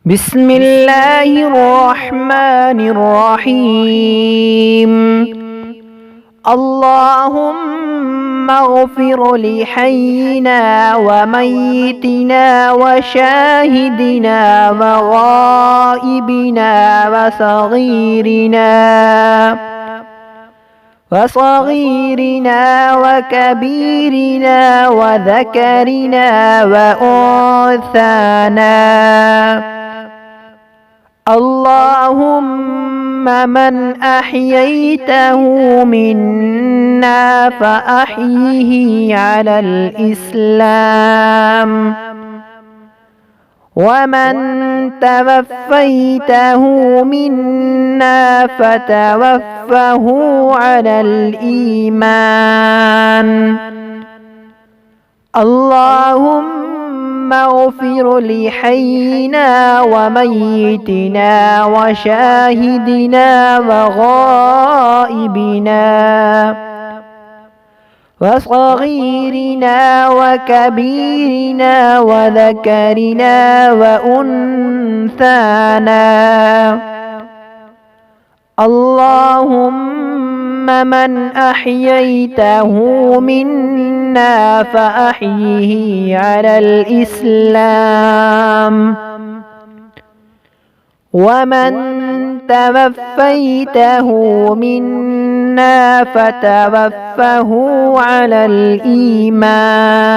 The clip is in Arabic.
بسم الله الرحمن الرحيم. اللهم اغفر لحينا وميتنا وشاهدنا وغائبنا وصغيرنا وكبيرنا وذكرنا وأنثانا. اللهم من أحييته منا فأحيه على الإسلام، ومن توفيته منا فتوفه على الإيمان. اللهم اغفر لحينا وميتنا وشاهدنا وغائبنا وصغيرنا وكبيرنا وذكرنا وأنثانا. اللهم من أحييته منا فأحيه على الإسلام، ومن توفيته منا فتوفه على الإيمان.